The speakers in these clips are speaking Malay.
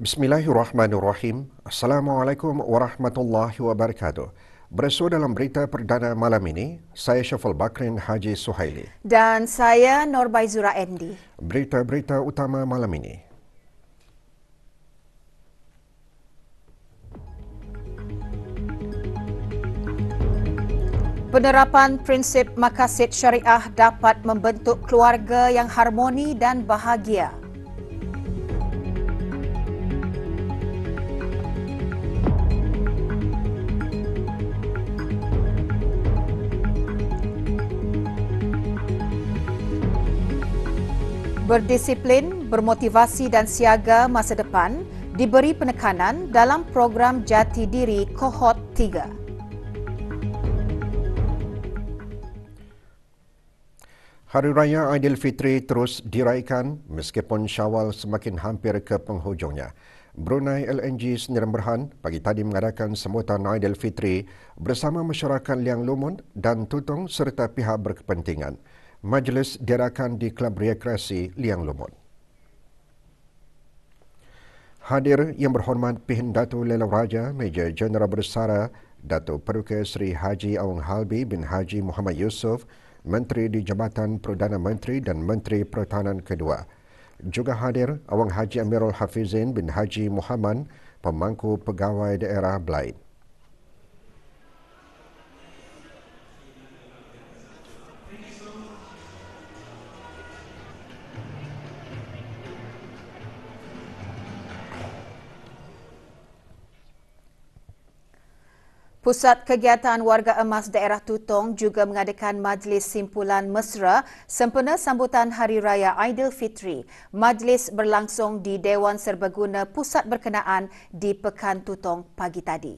Bismillahirrahmanirrahim. Assalamualaikum warahmatullahi wabarakatuh. Bersua dalam berita perdana malam ini, saya Syafal Bakrin Haji Suhaili. Dan saya Norbaizura Endi. Berita-berita utama malam ini. Penerapan prinsip maqasid syariah dapat membentuk keluarga yang harmoni dan bahagia. Berdisiplin, bermotivasi dan siaga masa depan diberi penekanan dalam program Jati Diri Kohort 3. Hari Raya Aidilfitri terus diraikan meskipun Syawal semakin hampir ke penghujungnya. Brunei LNG Sdn Bhd pagi tadi mengadakan sambutan Aidilfitri bersama masyarakat Liang Lumut dan Tutong serta pihak berkepentingan. Majlis diadakan di Klub Rekreasi Liang Lumut. Hadir yang berhormat Pihin Datuk Lela Raja Major Jeneral Bersara Datuk Paduka Seri Haji Awang Halbi bin Haji Muhammad Yusof, Menteri di Jabatan Perdana Menteri dan Menteri Pertahanan kedua. Juga hadir Awang Haji Amirul Hafizin bin Haji Muhammad, Pemangku Pegawai Daerah Blaid. Pusat Kegiatan Warga Emas Daerah Tutong juga mengadakan majlis simpulan mesra sempena sambutan Hari Raya Aidilfitri. Majlis berlangsung di Dewan Serbaguna Pusat Berkenaan di Pekan Tutong pagi tadi.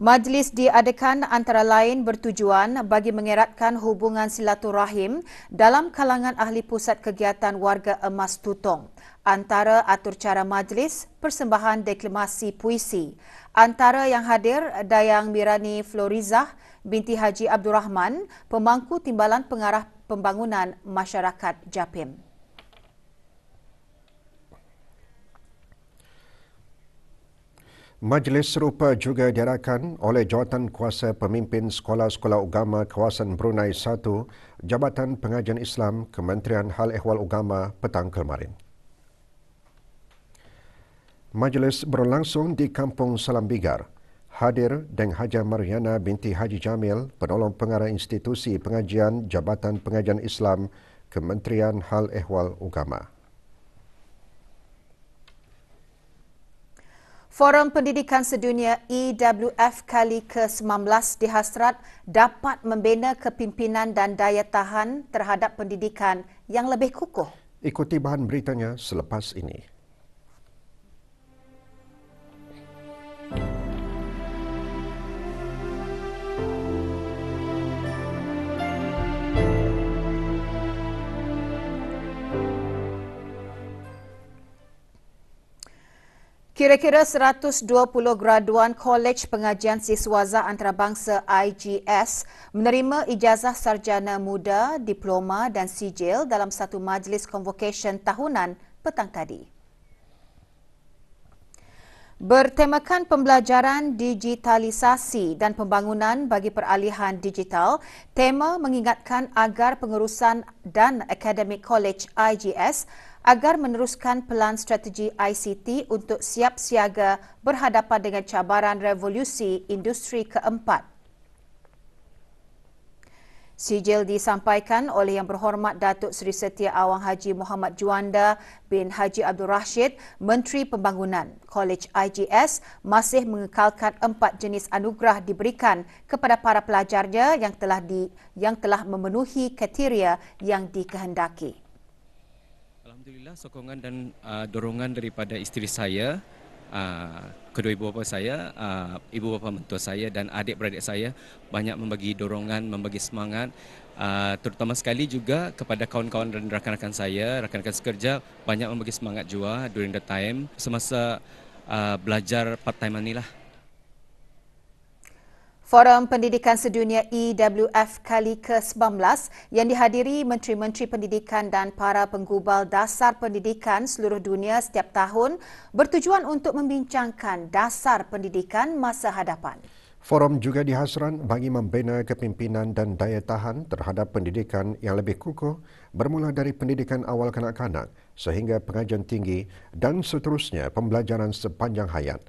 Majlis diadakan antara lain bertujuan bagi mengeratkan hubungan silaturahim dalam kalangan ahli Pusat Kegiatan Warga Emas Tutong. Antara atur cara majlis, persembahan deklamasi puisi. Antara yang hadir, Dayang Mirani Florizah binti Haji Abdul Rahman, Pemangku Timbalan Pengarah Pembangunan Masyarakat Japim. Majlis serupa juga diadakan oleh Jawatan Kuasa Pemimpin Sekolah-Sekolah Agama Kawasan Brunei 1, Jabatan Pengajian Islam, Kementerian Hal Ehwal Agama petang kemarin. Majlis berlangsung di Kampung Salam Bigar. Hadir Deng Haja Mariana binti Haji Jamil, Penolong Pengarah Institusi Pengajian Jabatan Pengajian Islam, Kementerian Hal Ehwal Agama. Forum Pendidikan Sedunia EWF kali ke-19 dihasrat dapat membina kepimpinan dan daya tahan terhadap pendidikan yang lebih kukuh. Ikuti bahan beritanya selepas ini. Kira-kira 120 graduan Kolej Pengajian Siswaza Antarabangsa IGS menerima ijazah sarjana muda, diploma dan sijil dalam satu majlis convocation tahunan petang tadi. Bertemakan pembelajaran digitalisasi dan pembangunan bagi peralihan digital, tema mengingatkan agar pengurusan dan akademik Kolej IGS agar meneruskan pelan strategi ICT untuk siap siaga berhadapan dengan cabaran revolusi industri keempat. Sijil disampaikan oleh Yang Berhormat Datuk Seri Setia Awang Haji Muhammad Juanda bin Haji Abdul Rashid, Menteri Pembangunan. Kolej IGS masih mengekalkan 4 jenis anugerah diberikan kepada para pelajarnya yang telah memenuhi kriteria yang dikehendaki. Alhamdulillah, sokongan dan dorongan daripada isteri saya, kedua ibu bapa saya, ibu bapa mentua saya dan adik-beradik saya banyak membagi dorongan, membagi semangat, terutama sekali juga kepada kawan-kawan dan rakan-rakan saya, rakan-rakan sekerja banyak membagi semangat juga during the time semasa belajar part time inilah. Forum Pendidikan Sedunia EWF kali ke-19 yang dihadiri Menteri-Menteri Pendidikan dan para penggubal dasar pendidikan seluruh dunia setiap tahun bertujuan untuk membincangkan dasar pendidikan masa hadapan. Forum juga dihasran bagi membina kepimpinan dan daya tahan terhadap pendidikan yang lebih kukuh bermula dari pendidikan awal kanak-kanak sehingga pengajian tinggi dan seterusnya pembelajaran sepanjang hayat.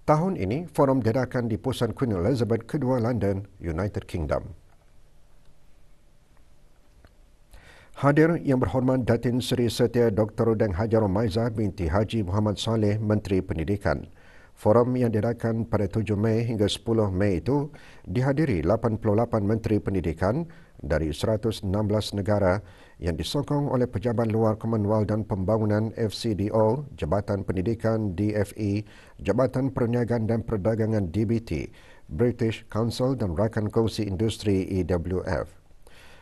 Tahun ini, forum diadakan di Pusat Queen Elizabeth II, London, United Kingdom. Hadir Yang Berhormat Datin Seri Setia Dr. Udang Hajar Umaizah binti Haji Muhammad Saleh, Menteri Pendidikan. Forum yang diadakan pada 7 Mei hingga 10 Mei itu dihadiri 88 Menteri Pendidikan dari 116 negara yang disokong oleh Pejabat Luar Commonwealth dan Pembangunan FCDO, Jabatan Pendidikan DFE, Jabatan Perniagaan dan Perdagangan DBT, British Council dan Rakan Kongsi Industri EWF.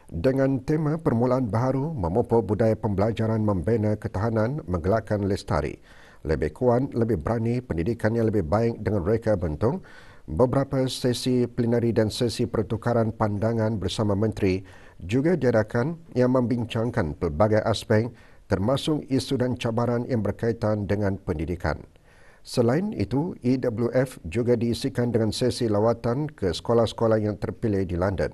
Dengan tema permulaan baharu memupuk budaya pembelajaran membina ketahanan, menggelakkan lestari. Lebih kuat, lebih berani, pendidikan yang lebih baik dengan reka bentung. Beberapa sesi plenari dan sesi pertukaran pandangan bersama menteri juga diadakan yang membincangkan pelbagai aspek termasuk isu dan cabaran yang berkaitan dengan pendidikan. Selain itu, EWF juga diisikan dengan sesi lawatan ke sekolah-sekolah yang terpilih di London.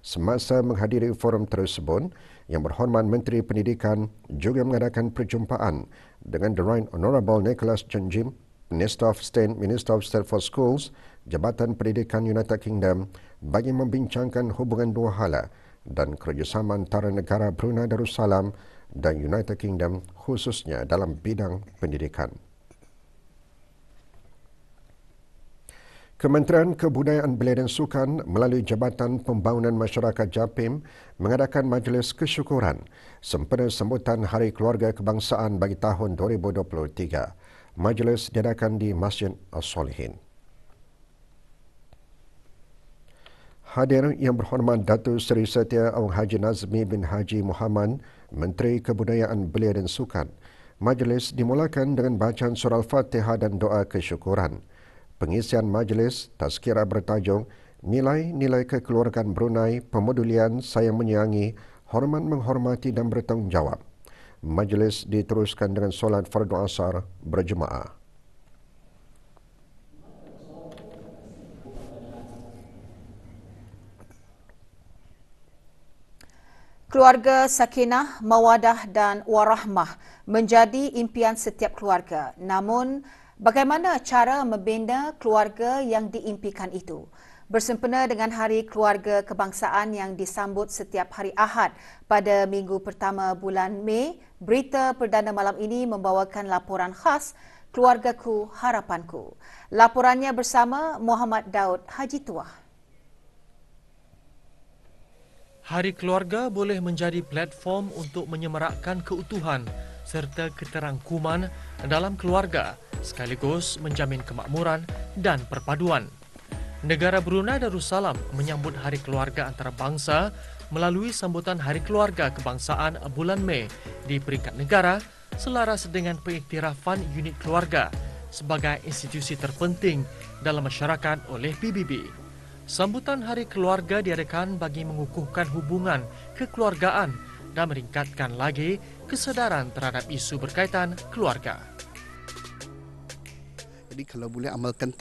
Semasa menghadiri forum tersebut, Yang Berhormat Menteri Pendidikan juga mengadakan perjumpaan dengan The Right Honourable Nicholas Janjim, Minister of State, Minister of State for Schools, Jabatan Pendidikan United Kingdom bagi membincangkan hubungan dua hala dan kerjasama antara negara Brunei Darussalam dan United Kingdom khususnya dalam bidang pendidikan. Kementerian Kebudayaan Belia dan Sukan melalui Jabatan Pembangunan Masyarakat JAPIM mengadakan majlis kesyukuran sempena sambutan Hari Keluarga Kebangsaan bagi tahun 2023. Majlis diadakan di Masjid As-Solihin. Hadir Yang Berhormat Datuk Seri Setia Awang Haji Nazmi bin Haji Muhammad, Menteri Kebudayaan Belia dan Sukan. Majlis dimulakan dengan bacaan surah Al-Fatihah dan doa kesyukuran. Pengisian majlis tazkirah bertajuk Nilai-nilai kekeluargaan Brunei, pemedulian, sayang menyayangi, hormat menghormati dan bertanggungjawab. Majlis diteruskan dengan solat fardu asar berjemaah. Keluarga sakinah, mawadah dan warahmah menjadi impian setiap keluarga. Namun, bagaimana cara membina keluarga yang diimpikan itu? Bersempena dengan Hari Keluarga Kebangsaan yang disambut setiap hari Ahad pada minggu pertama bulan Mei, Berita Perdana malam ini membawakan laporan khas Keluargaku Harapanku. Laporannya bersama Muhammad Daud Haji Tuah. Hari Keluarga boleh menjadi platform untuk menyemarakkan keutuhan serta keterangkuman dalam keluarga sekaligus menjamin kemakmuran dan perpaduan. Negara Brunei Darussalam menyambut Hari Keluarga Antarabangsa melalui sambutan Hari Keluarga Kebangsaan bulan Mei di peringkat negara selaras dengan pengiktirafan unit keluarga sebagai institusi terpenting dalam masyarakat oleh PBB. Sambutan Hari Keluarga diadakan bagi mengukuhkan hubungan kekeluargaan dan meningkatkan lagi kesedaran terhadap isu berkaitan keluarga. Jadi kalau boleh amalkan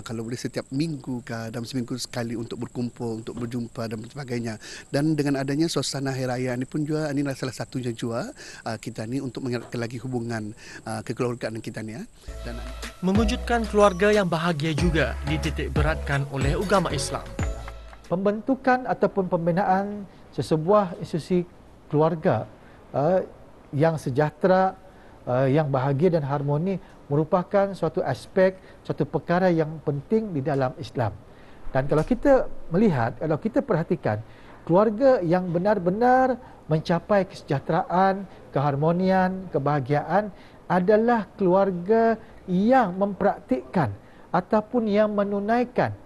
kalau boleh setiap minggu ke dalam seminggu sekali untuk berkumpul, untuk berjumpa dan sebagainya. Dan dengan adanya suasana Hari Raya ini pun juga inilah salah satunya juga kita ni untuk mengeratkan lagi hubungan kekeluargaan kita ni. Dan mewujudkan keluarga yang bahagia juga dititik beratkan oleh agama Islam. Pembentukan ataupun pembinaan sesebuah institusi keluarga yang sejahtera, yang bahagia dan harmoni merupakan suatu aspek, suatu perkara yang penting di dalam Islam. Dan kalau kita melihat, kalau kita perhatikan, keluarga yang benar-benar mencapai kesejahteraan, keharmonian, kebahagiaan adalah keluarga yang mempraktikkan ataupun yang menunaikan,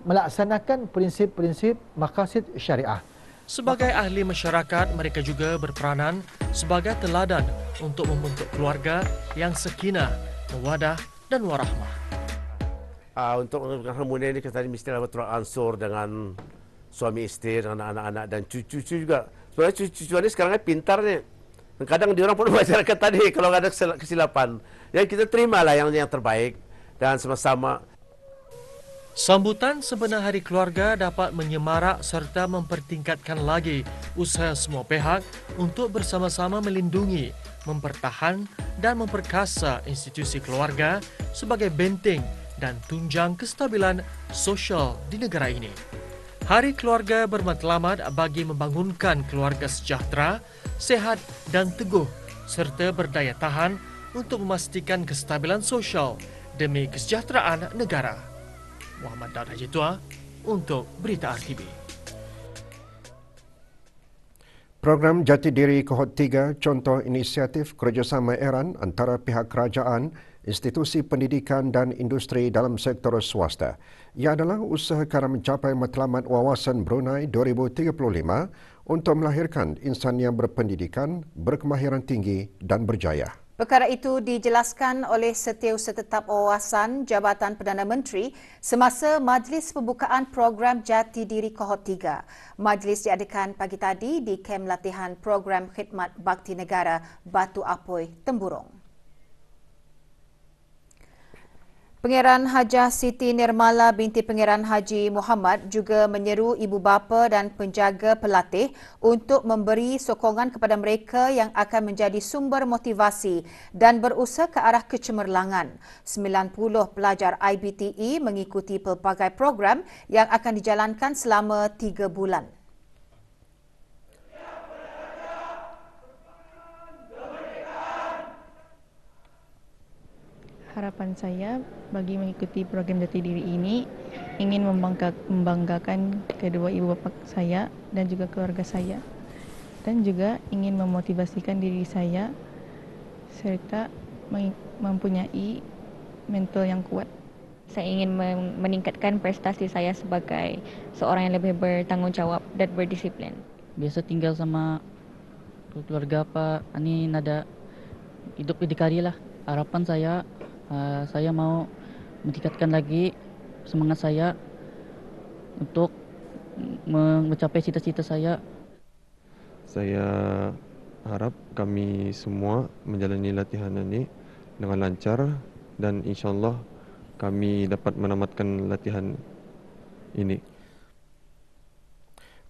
melaksanakan prinsip-prinsip maqasid syariah. Sebagai ahli masyarakat, mereka juga berperanan sebagai teladan untuk membentuk keluarga yang sakinah, mawadah dan warahmah. Untuk mengembangkan harmoni ini kita mestilah beransur dengan suami isteri, dengan anak-anak dan cucu-cucu juga. Sebenarnya cucu-cucu ini sekarang pintar ni. Kadang diorang pun masyarakat tadi kalau ada kesilapan. Yang kita terimalah yang terbaik dan sama-sama. Sambutan sebenar Hari Keluarga dapat menyemarak serta mempertingkatkan lagi usaha semua pihak untuk bersama-sama melindungi, mempertahan dan memperkasa institusi keluarga sebagai benteng dan tunjang kestabilan sosial di negara ini. Hari Keluarga bermatlamat bagi membangunkan keluarga sejahtera, sehat dan teguh serta berdaya tahan untuk memastikan kestabilan sosial demi kesejahteraan negara. Muhammad Daud Haji Tua untuk Berita RTB. Program Jati Diri Kohort 3 contoh inisiatif kerjasama eran antara pihak kerajaan, institusi pendidikan dan industri dalam sektor swasta. Ia adalah usaha kerana mencapai matlamat Wawasan Brunei 2035 untuk melahirkan insan yang berpendidikan, berkemahiran tinggi dan berjaya. Perkara itu dijelaskan oleh Setiausaha Tetap Wawasan Jabatan Perdana Menteri semasa Majlis Pembukaan Program Jati Diri Kohort 3. Majlis diadakan pagi tadi di Kem Latihan Program Khidmat Bakti Negara Batu Apoi, Temburong. Pangeran Hajah Siti Nirmala binti Pangeran Haji Muhammad juga menyeru ibu bapa dan penjaga pelatih untuk memberi sokongan kepada mereka yang akan menjadi sumber motivasi dan berusaha ke arah kecemerlangan. 90 pelajar IBTE mengikuti pelbagai program yang akan dijalankan selama 3 bulan. Harapan saya bagi mengikuti program Jati Diri ini ingin membanggakan kedua ibu bapa saya dan juga keluarga saya, dan juga ingin memotivasikan diri saya serta mempunyai mental yang kuat. Saya ingin meningkatkan prestasi saya sebagai seorang yang lebih bertanggungjawab dan berdisiplin. Biasa tinggal sama keluarga apa, ini nada hidup berdikari lah. Harapan saya mau meningkatkan lagi semangat saya untuk mencapai cita-cita saya. Saya harap kami semua menjalani latihan ini dengan lancar dan insyaAllah kami dapat menamatkan latihan ini.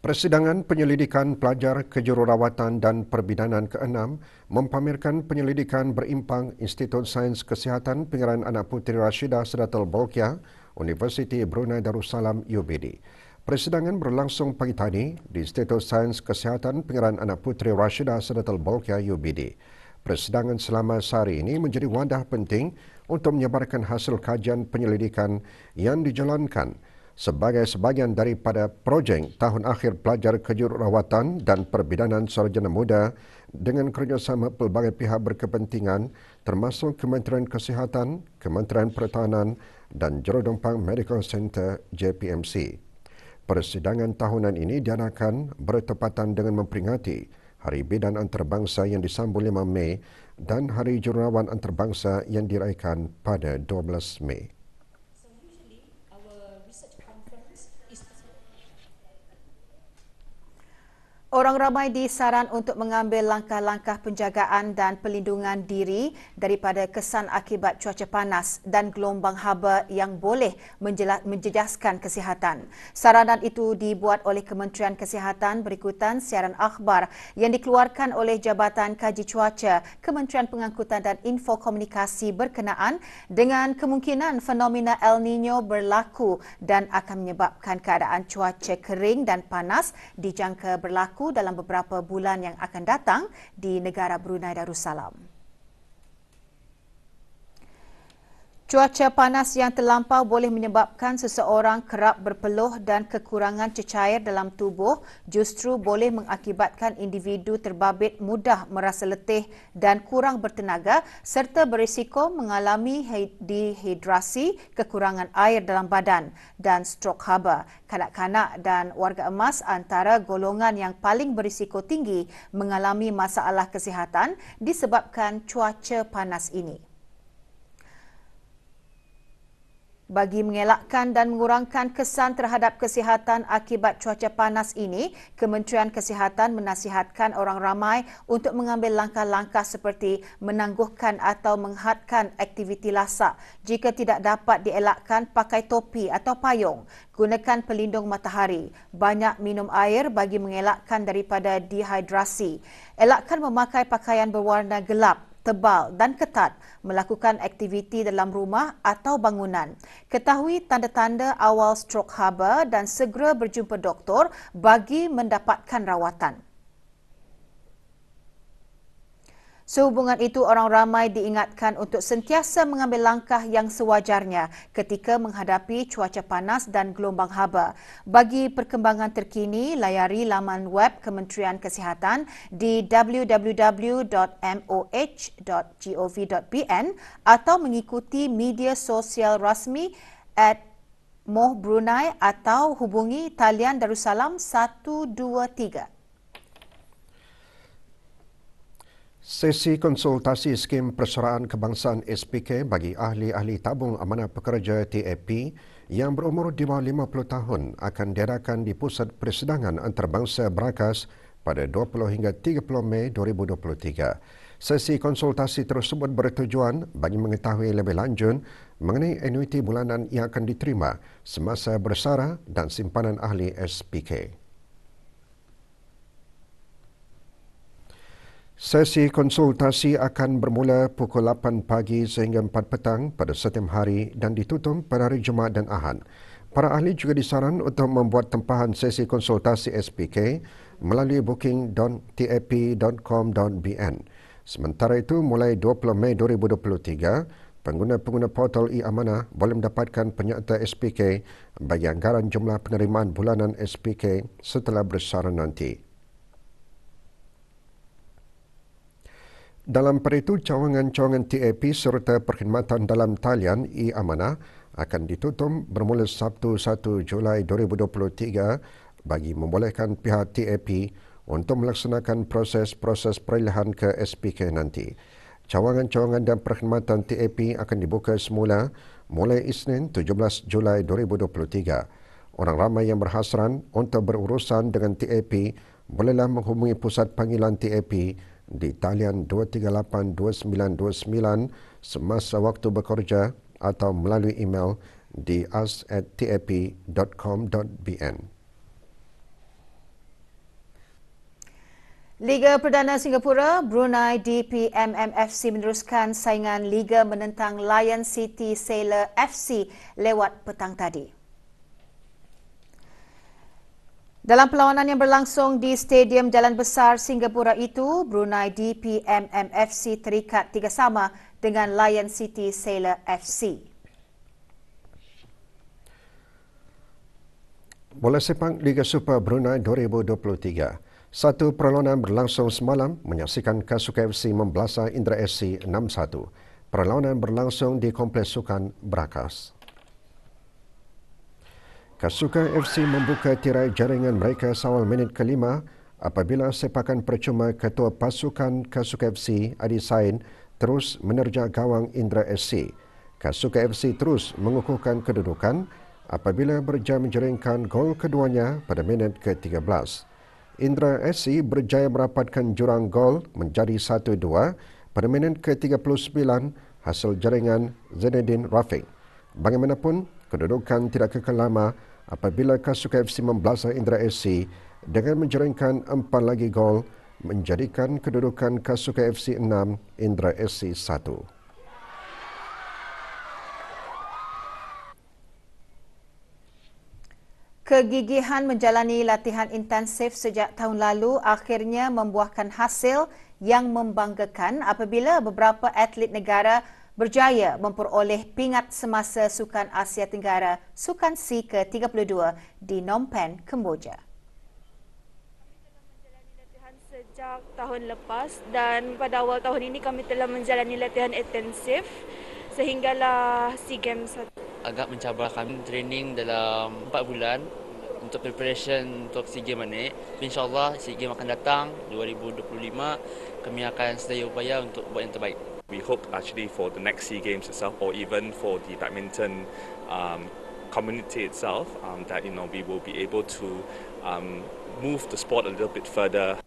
Persidangan Penyelidikan Pelajar Kejururawatan dan Perbidanan ke-6 mempamerkan penyelidikan berimpang Institut Sains Kesihatan Pengaraan Anak Puteri Rashidah Sedatul Bolkiah, Universiti Brunei Darussalam UBD. Persidangan berlangsung pagi tadi di Institut Sains Kesihatan Pengaraan Anak Puteri Rashidah Sedatul Bolkiah UBD. Persidangan selama sehari ini menjadi wadah penting untuk menyebarkan hasil kajian penyelidikan yang dijalankan sebagai sebahagian daripada projek tahun akhir pelajar kejururawatan dan perbidanan sarjana muda dengan kerjasama pelbagai pihak berkepentingan termasuk Kementerian Kesihatan, Kementerian Pertahanan dan Jurudompang Medical Center JPMC. Persidangan tahunan ini diadakan bertepatan dengan memperingati Hari Bidan Antarabangsa yang disambung 5 Mei dan Hari Jururawat Antarabangsa yang diraihkan pada 12 Mei. Orang ramai disaran untuk mengambil langkah-langkah penjagaan dan pelindungan diri daripada kesan akibat cuaca panas dan gelombang haba yang boleh menjejaskan kesihatan. Saranan itu dibuat oleh Kementerian Kesihatan berikutan siaran akhbar yang dikeluarkan oleh Jabatan Kaji Cuaca, Kementerian Pengangkutan dan Infokomunikasi berkenaan dengan kemungkinan fenomena El Nino berlaku dan akan menyebabkan keadaan cuaca kering dan panas dijangka berlaku dalam beberapa bulan yang akan datang di negara Brunei Darussalam. Cuaca panas yang terlampau boleh menyebabkan seseorang kerap berpeluh dan kekurangan cecair dalam tubuh, justru boleh mengakibatkan individu terbabit mudah merasa letih dan kurang bertenaga serta berisiko mengalami dehidrasi, kekurangan air dalam badan dan strok haba. Kanak-kanak dan warga emas antara golongan yang paling berisiko tinggi mengalami masalah kesihatan disebabkan cuaca panas ini. Bagi mengelakkan dan mengurangkan kesan terhadap kesihatan akibat cuaca panas ini, Kementerian Kesihatan menasihatkan orang ramai untuk mengambil langkah-langkah seperti menangguhkan atau menghadkan aktiviti lasak. Jika tidak dapat dielakkan, pakai topi atau payung. Gunakan pelindung matahari. Banyak minum air bagi mengelakkan daripada dehidrasi. Elakkan memakai pakaian berwarna gelap, tebal dan ketat, melakukan aktiviti dalam rumah atau bangunan. Ketahui tanda-tanda awal strok haba dan segera berjumpa doktor bagi mendapatkan rawatan. Sehubungan itu, orang ramai diingatkan untuk sentiasa mengambil langkah yang sewajarnya ketika menghadapi cuaca panas dan gelombang haba. Bagi perkembangan terkini, layari laman web Kementerian Kesihatan di www.moh.gov.pn atau mengikuti media sosial rasmi @moh_brunei atau hubungi talian Darussalam 123. Sesi konsultasi skim persaraan kebangsaan SPK bagi ahli-ahli tabung amanah pekerja TAP yang berumur di bawah 50 tahun akan diadakan di Pusat Persidangan Antarabangsa Berakas pada 20 hingga 30 Mei 2023. Sesi konsultasi tersebut bertujuan bagi mengetahui lebih lanjut mengenai anuiti bulanan yang akan diterima semasa bersara dan simpanan ahli SPK. Sesi konsultasi akan bermula pukul 8 pagi sehingga 4 petang pada setiap hari dan ditutup pada hari Jumaat dan Ahad. Para ahli juga disaran untuk membuat tempahan sesi konsultasi SPK melalui booking.tap.com.bn. Sementara itu, mulai 20 Mei 2023, pengguna-pengguna portal e-amanah boleh mendapatkan penyerta SPK bagi anggaran jumlah penerimaan bulanan SPK setelah bersara nanti. Dalam pada itu, cawangan-cawangan TAP serta perkhidmatan dalam talian e-amanah akan ditutup bermula Sabtu 1 Julai 2023 bagi membolehkan pihak TAP untuk melaksanakan proses-proses peralihan ke SPK nanti. Cawangan-cawangan dan perkhidmatan TAP akan dibuka semula mulai Isnin 17 Julai 2023. Orang ramai yang berhasran untuk berurusan dengan TAP bolehlah menghubungi pusat panggilan TAP di talian 2382929 semasa waktu bekerja atau melalui email di us@tap.com.bn. Liga Perdana Singapura, Brunei DPMMFC meneruskan saingan Liga menentang Lion City Sailor FC lewat petang tadi. Dalam perlawanan yang berlangsung di Stadium Jalan Besar Singapura itu, Brunei DPMMFC terikat 3-3 dengan Lion City Sailor FC. Bola sepak Liga Super Brunei 2023. Satu perlawanan berlangsung semalam menyaksikan Kasuka FC membelasah Indra SC 6-1. Perlawanan berlangsung di Kompleks Sukan Berakas. Kasuka FC membuka tirai jaringan mereka seawal minit kelima apabila sepakan percuma ketua pasukan Kasuka FC Adi Sain terus menerjah gawang Indra SC. Kasuka FC terus mengukuhkan kedudukan apabila berjaya menjaringkan gol keduanya pada minit ke-13. Indra SC berjaya merapatkan jurang gol menjadi 1-2 pada minit ke-39 hasil jaringan Zainuddin Rafiq. Bagaimanapun, kedudukan tidak kekal lama apabila Kasuka FC membelasah Indra SC dengan menjaringkan 4 lagi gol menjadikan kedudukan Kasuka FC 6, Indra SC 1. Kegigihan menjalani latihan intensif sejak tahun lalu akhirnya membuahkan hasil yang membanggakan apabila beberapa atlet negara berjaya memperoleh pingat semasa Sukan Asia Tenggara Sukan C ke-32 di Phnom Penh, Kemboja. Kami telah menjalani latihan sejak tahun lepas dan pada awal tahun ini kami telah menjalani latihan intensif sehinggalah SEA Games. Agak mencabar kami training dalam 4 bulan untuk preparation untuk SEA Games ini. InsyaAllah SEA Games akan datang 2025, kami akan sedaya upaya untuk buat yang terbaik. We hope actually for the next SEA Games itself, or even for the badminton community itself, that we will be able to move the sport a little bit further